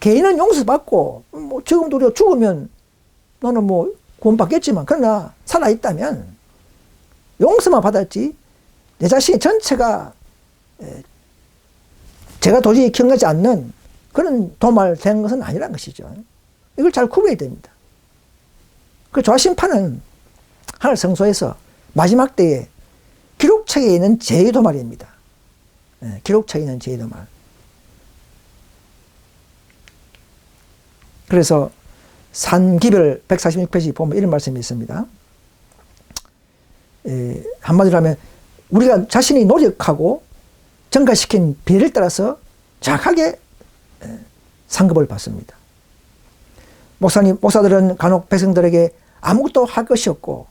개인은 용서받고 뭐 지금도 우리가 죽으면 너는 뭐 구원받겠지만 그러나 살아있다면 용서만 받았지 내 자신 전체가 제가 도저히 기억나지 않는 그런 도말된 것은 아니라는 것이죠. 이걸 잘 구분해야 됩니다. 그 조화심판은 하늘 성소에서 마지막 때에 기록책에 있는 제2도말입니다. 기록책에 있는 제2도말. 그래서 산기별 146페이지 보면 이런 말씀이 있습니다. 한마디로 하면 우리가 자신이 노력하고 증가시킨 비례를 따라서 정확하게 상급을 받습니다. 목사들은 간혹 백성들에게 아무것도 할 것이 없고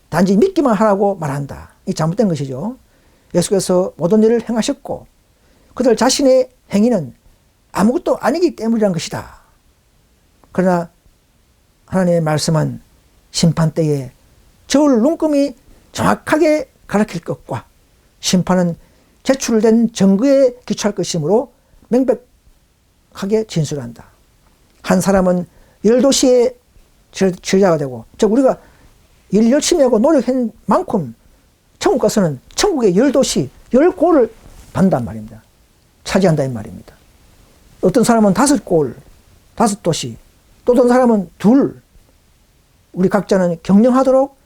단지 믿기만 하라고 말한다. 이 잘못된 것이죠. 예수께서 모든 일을 행하셨고 그들 자신의 행위는 아무것도 아니기 때문이라는 것이다. 그러나 하나님의 말씀은 심판 때에 저울 눈금이 정확하게 가르칠 것과 심판은 제출된 증거에 기초할 것이므로 명백하게 진술한다. 한 사람은 10도시의 지혜자가 되고, 즉 우리가 일 열심히 하고 노력한 만큼 천국 가서는 천국의 10도시, 10골을 받는단 말입니다. 차지한다 이 말입니다. 어떤 사람은 5골, 5도시, 또 어떤 사람은 2. 우리 각자는 경영하도록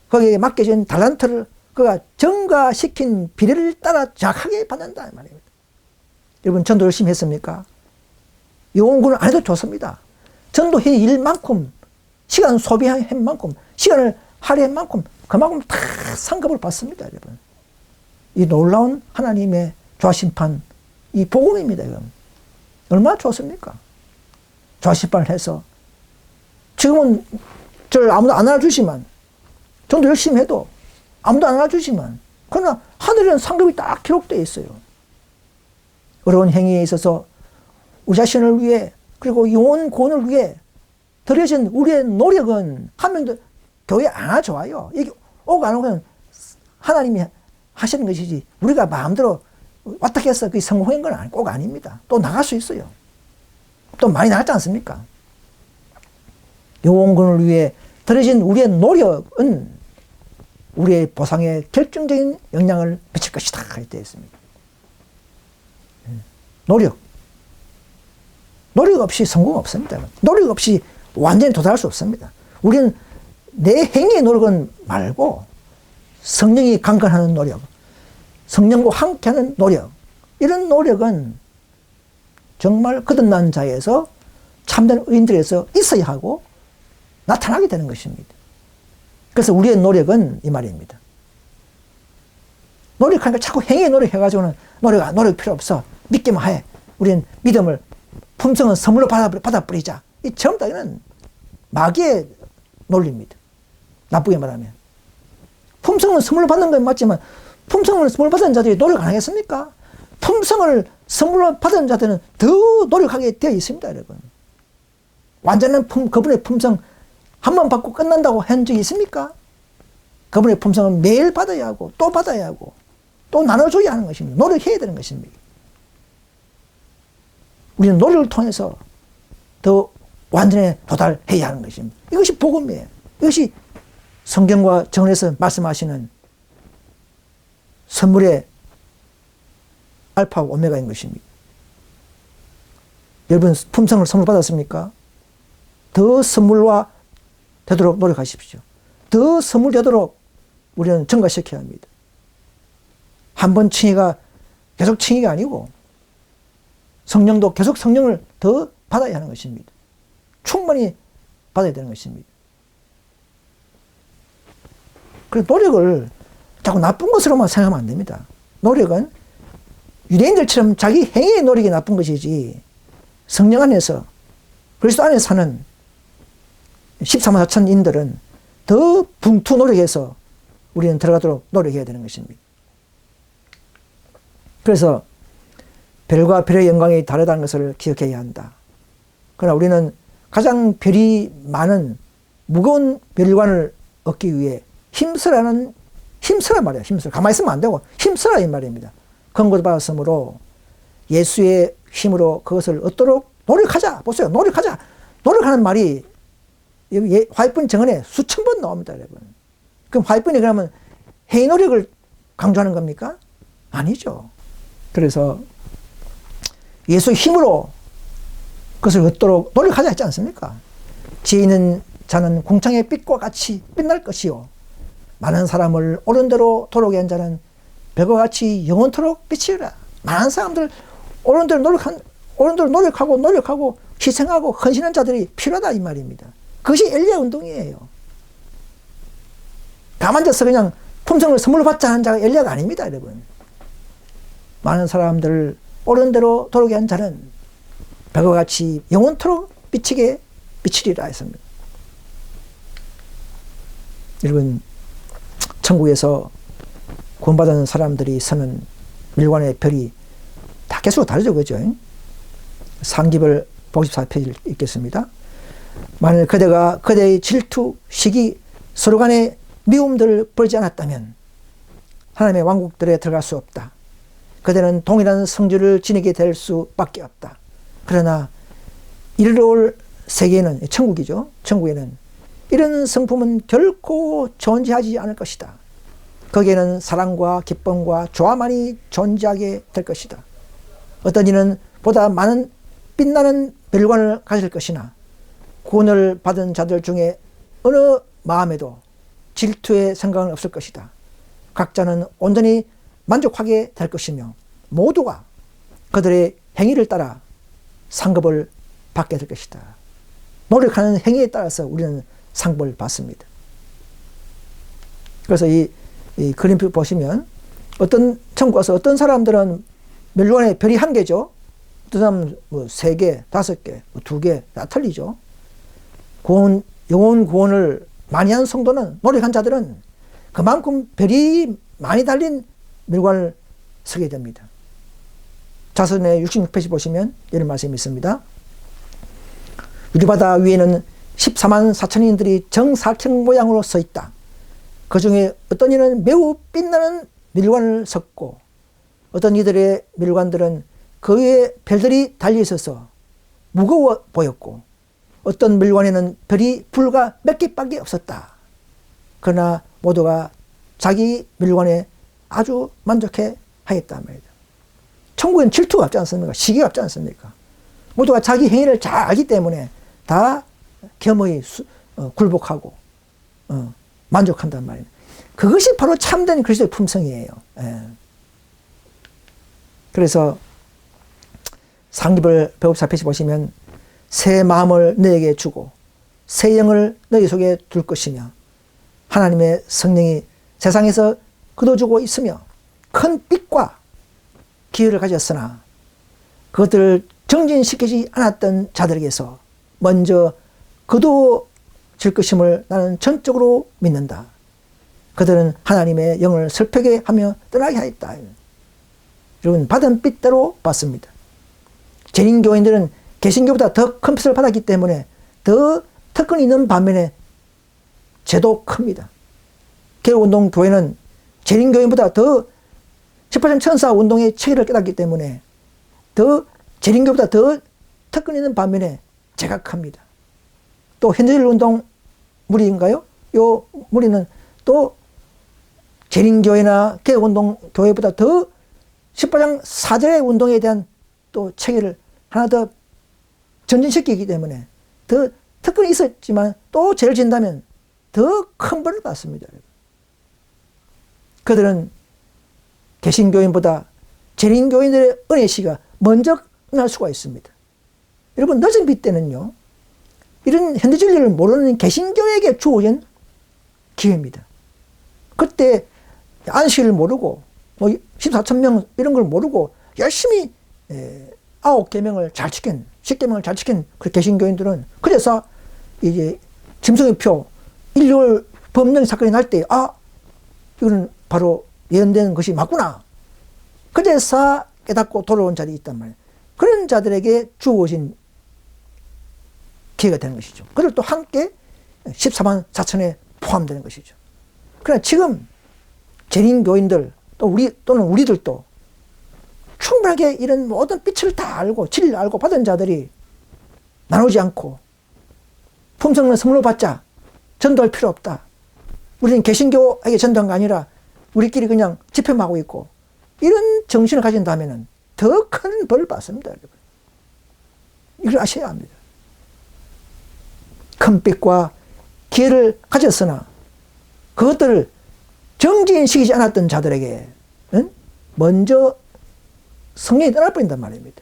거기에 맡겨진 달란트를 그가 증가시킨 비례를 따라 정확하게 받는다 이 말입니다. 여러분 전도 열심히 했습니까? 요원군은 안 해도 좋습니다. 전도해 일만큼 시간 소비한 만큼 시간을 할애한 만큼 그만큼 다 상급을 받습니다. 여러분 이 놀라운 하나님의 조화심판 이 복음입니다. 이건. 얼마나 좋습니까? 조화심판을 해서 지금은 저를 아무도 안 알아주지만 전도 열심히 해도 아무도 안 알아주지만 그러나 하늘에는 상급이 딱 기록되어 있어요. 어려운 행위에 있어서 우리 자신을 위해 그리고 영혼 구원을 위해 들여진 우리의 노력은 한 명도 교회 안 와줘요. 이게 오고 안 오고는 하나님이 하시는 것이지 우리가 마음대로 왔다 해서 그게 성공한 건 꼭 아닙니다. 또 나갈 수 있어요. 또 많이 나갔지 않습니까? 영혼군을 위해 들여진 우리의 노력은 우리의 보상에 결정적인 영향을 미칠 것이다. 이렇게 되어 있습니다. 노력 없이 성공 없습니다. 노력 없이 완전히 도달할 수 없습니다. 우리는 내 행위의 노력은 말고 성령이 강건하는 노력, 성령과 함께하는 노력, 이런 노력은 정말 거듭난 자에서 참된 의인들에서 있어야 하고 나타나게 되는 것입니다. 그래서 우리의 노력은 이 말입니다. 노력하니까 자꾸 행위에 노력해가지고는 노력 필요 없어. 믿기만 해. 우리는 믿음을 품성은 선물로 받아버리자. 이 전부 다 이는 마귀의 논리입니다. 나쁘게 말하면. 품성은 선물로 받는 건 맞지만 품성을 선물로 받은 자들이 노력 안 하겠습니까? 품성을 선물로 받은 자들은 더 노력하게 되어 있습니다. 여러분. 완전한 그분의 품성 한 번 받고 끝난다고 한 적이 있습니까? 그분의 품성은 매일 받아야 하고 또 받아야 하고 또 나눠줘야 하는 것입니다. 노력해야 되는 것입니다. 우리는 노력을 통해서 더 완전에 도달해야 하는 것입니다. 이것이 복음이에요. 이것이 성경과 정언에서 말씀하시는 선물의 알파와 오메가인 것입니다. 여러분 품성을 선물 받았습니까? 더 선물화 되도록 노력하십시오. 더 선물 되도록 우리는 증가시켜야 합니다. 한 번 칭의가 계속 칭의가 아니고 성령도 계속 성령을 더 받아야 하는 것입니다. 충분히 받아야 되는 것입니다. 그래서 노력을 자꾸 나쁜 것으로만 생각하면 안 됩니다. 노력은 유대인들처럼 자기 행위의 노력이 나쁜 것이지 성령 안에서 그리스도 안에 사는 14만 4천인들은 더 분투 노력해서 우리는 들어가도록 노력해야 되는 것입니다. 그래서 별과 별의 영광이 다르다는 것을 기억해야 한다. 그러나 우리는 가장 별이 많은 무거운 별관을 얻기 위해 힘쓰라 말이야. 힘쓰라. 가만히 있으면 안 되고 힘쓰라 이 말입니다. 권고를 받았으므로 예수의 힘으로 그것을 얻도록 노력하자. 보세요. 노력하자. 노력하는 말이 여기 화이트 정언에 수천 번 나옵니다, 여러분. 그럼 화이트이 그러면 행위 노력을 강조하는 겁니까? 아니죠. 그래서 예수의 힘으로 그것을 얻도록 노력하자 했지 않습니까? 지혜 있는 자는 궁창의 빛과 같이 빛날 것이요. 많은 사람을 옳은 대로 도로게 한 자는 별과 같이 영원토록 빛이라. 많은 사람들 옳은 대로 노력하고 희생하고 헌신한 자들이 필요하다 이 말입니다. 그것이 엘리야 운동이에요. 가만히 앉아서 그냥 품성을 선물로 받자 하는 자가 엘리야가 아닙니다, 여러분. 많은 사람들을 옳은 대로 도로게 한 자는 별과 같이 영원토록 비치리라 했습니다. 여러분, 천국에서 구원받은 사람들이 서는 밀관의 별이 다 개수가 다르죠, 그죠? 상기별 54페이지를 읽겠습니다. 만일 그대의 질투, 시기, 서로 간의 미움들을 벌지 않았다면 하나님의 왕국들에 들어갈 수 없다. 그대는 동일한 성질을 지니게 될 수밖에 없다. 그러나 이르러 올 세계에는, 천국이죠. 천국에는 이런 성품은 결코 존재하지 않을 것이다. 거기에는 사랑과 기쁨과 조화만이 존재하게 될 것이다. 어떤 이는 보다 많은 빛나는 별관을 가질 것이나 구원을 받은 자들 중에 어느 마음에도 질투의 생각은 없을 것이다. 각자는 온전히 만족하게 될 것이며 모두가 그들의 행위를 따라 상급을 받게 될 것이다. 노력하는 행위에 따라서 우리는 상급을 받습니다. 그래서 이 그림표 보시면 어떤 천국 가서 어떤 사람들은 멸관의 별이 한 개죠. 어떤 사람은 뭐 3개, 5개, 2개 다 틀리죠. 영혼 구원을 많이 한 성도는, 노력한 자들은 그만큼 별이 많이 달린 멸관을 서게 됩니다. 자선의 66페이지 보시면 이런 말씀이 있습니다. 유리바다 위에는 14만 4천인들이 정사각 모양으로 서 있다. 그 중에 어떤 이는 매우 빛나는 밀관을 섰고 어떤 이들의 밀관들은 그 위에 별들이 달려 있어서 무거워 보였고 어떤 밀관에는 별이 불과 몇 개밖에 없었다. 그러나 모두가 자기 밀관에 아주 만족해 하였단 말이다. 천국엔 질투가 없지 않습니까? 시기가 없지 않습니까? 모두가 자기 행위를 잘 알기 때문에 다 겸허히 굴복하고 만족한단 말이에요. 그것이 바로 참된 그리스도의 품성이에요. 예. 그래서 상기별 154페이지 보시면 새 마음을 너에게 주고 새 영을 너희 속에 둘 것이며 하나님의 성령이 세상에서 거둬주고 있으며 큰 빛과 기회를 가졌으나 그것들을 정진시키지 않았던 자들에게서 먼저 거두어질 것임을 나는 전적으로 믿는다. 그들은 하나님의 영을 슬프게 하며 떠나게 하였다. 여러분, 받은 빛대로 받습니다. 재림교인들은 개신교보다 더 큰 빛을 받았기 때문에 더 특권이 있는 반면에 죄도 큽니다. 개혁운동 교회는 재림교회보다 더 18년 천사 운동의 체계를 깨닫기 때문에 더 재림교회보다 더 특권 있는 반면에 죄가 큽니다. 또 현대절 운동 무리인가요? 요 무리는 또 재림교회나 개혁운동 교회보다 더 18장 4절의 운동에 대한 또 체계를 하나 더 전진시키기 때문에 더 특권이 있었지만 또 죄를 진다면 더 큰 벌을 받습니다. 그들은 개신교인보다 재림교인들의 은혜 시가 먼저 끝날 수가 있습니다. 여러분, 늦은 비 때는요, 이런 현대진리를 모르는 개신교에게 주어진 기회입니다. 그때 안식일을 모르고 뭐 14,000명 이런 걸 모르고 열심히 9계명을 잘 지킨, 10계명을 잘 지킨 그 개신교인들은 그래서 이제 짐승의표 인류를 법령 사건이 날 때 이거는 바로 예언된 것이 맞구나. 그래서 깨닫고 돌아온 자들이 있단 말이에요. 그런 자들에게 주어진 기회가 되는 것이죠. 그들도 함께 14만 4천에 포함되는 것이죠. 그러나 지금 재림교인들 또는 우리들도 충분하게 이런 모든 빛을 다 알고 진리를 알고 받은 자들이 나누지 않고 품성은 선물로 받자, 전도할 필요 없다. 우리는 개신교에게 전도한 게 아니라 우리끼리 그냥 집회하고 있고 이런 정신을 가진다면 더 큰 벌을 받습니다. 여러분. 이걸 아셔야 합니다. 큰 빛과 기회를 가졌으나 그것들을 정지인시키지 않았던 자들에게 먼저 성령이 떠날 뻔한단 말입니다.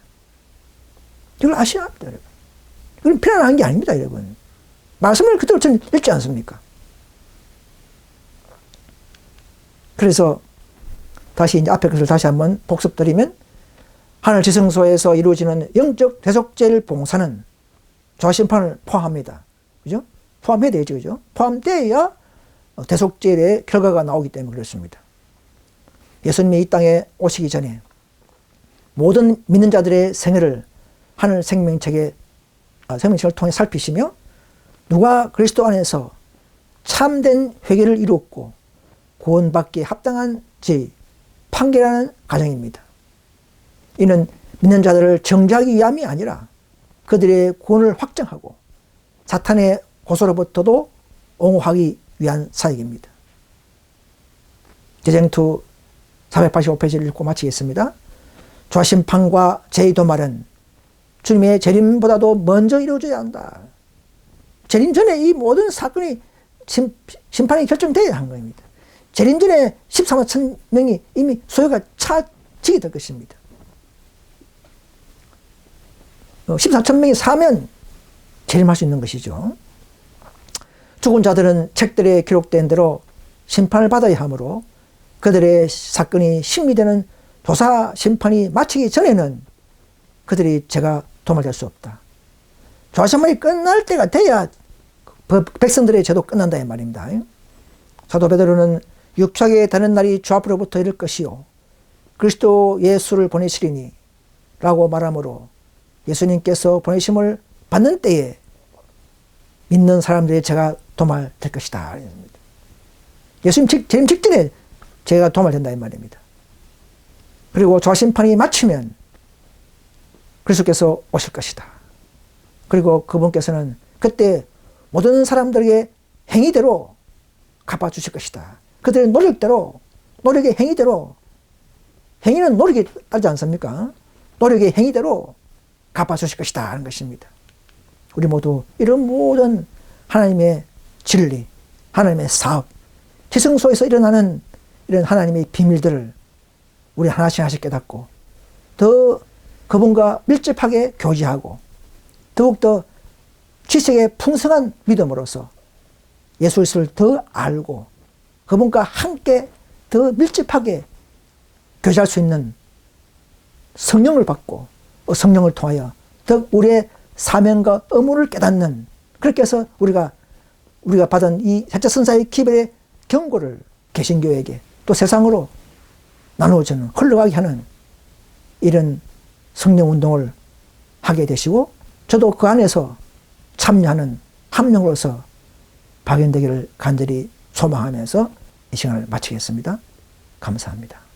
이걸 아셔야 합니다. 여러분. 이건 편안한 게 아닙니다. 여러분. 말씀을 그대로 전 읽지 않습니까? 그래서 다시 이제 앞에 것을 다시 한번 복습드리면 하늘 지성소에서 이루어지는 영적 대속죄를 봉사는 죄심판을 포함합니다. 그죠? 포함해야 되죠. 그죠? 포함되어야 대속죄의 결과가 나오기 때문에 그렇습니다. 예수님이 이 땅에 오시기 전에 모든 믿는 자들의 생애를 하늘 생명책을 통해 살피시며 누가 그리스도 안에서 참된 회개를 이루었고 구원받기에 합당한지 판결하는 과정입니다. 이는 믿는 자들을 정죄하기 위함이 아니라 그들의 구원을 확정하고 사탄의 고소로부터도 옹호하기 위한 사역입니다. 재쟁투 485페이지를 읽고 마치겠습니다. 죄심판과 죄의 도말은 주님의 재림보다도 먼저 이루어져야 한다. 재림 전에 이 모든 사건이 심판이 결정되어야 한 겁니다. 재림 전에 14만 천 명이 이미 소요가 차지게 될 것입니다. 14천 명이 사면 재림할 수 있는 것이죠. 죽은 자들은 책들에 기록된 대로 심판을 받아야 하므로 그들의 사건이 심리되는 조사 심판이 마치기 전에는 그들이 죄가 도말될 수 없다. 조사심판이 끝날 때가 돼야 백성들의 죄도 끝난다 이 말입니다. 사도 베드로는 육체하게 되는 날이 주 앞으로부터 이를 것이요 그리스도 예수를 보내시리니 라고 말하므로 예수님께서 보내심을 받는 때에 믿는 사람들의 죄가 도말될 것이다. 예수님 재림 직전에 죄가 도말된다 이 말입니다. 그리고 조심판이 마치면 그리스도께서 오실 것이다. 그리고 그분께서는 그때 모든 사람들에게 행위대로 갚아주실 것이다. 그들의 노력대로, 노력의 행위대로, 행위는 노력이 따르지 않습니까? 노력의 행위대로 갚아주실 것이다 하는 것입니다. 우리 모두 이런 모든 하나님의 진리, 하나님의 사업, 지성소에서 일어나는 이런 하나님의 비밀들을 우리 하나씩 하나씩 깨닫고 더 그분과 밀접하게 교제하고 더욱더 지식의 풍성한 믿음으로서 예수 그리스도를 더 알고 그분과 함께 더 밀접하게 교제할 수 있는 성령을 받고 성령을 통하여 더 우리의 사명과 의무를 깨닫는 그렇게 해서 우리가 받은 이 셋째 선사의 기별의 경고를 개신교에게 또 세상으로 나누어지는 흘러가게 하는 이런 성령운동을 하게 되시고 저도 그 안에서 참여하는 한 명으로서 발견되기를 간절히 소망하면서 이 시간을 마치겠습니다. 감사합니다.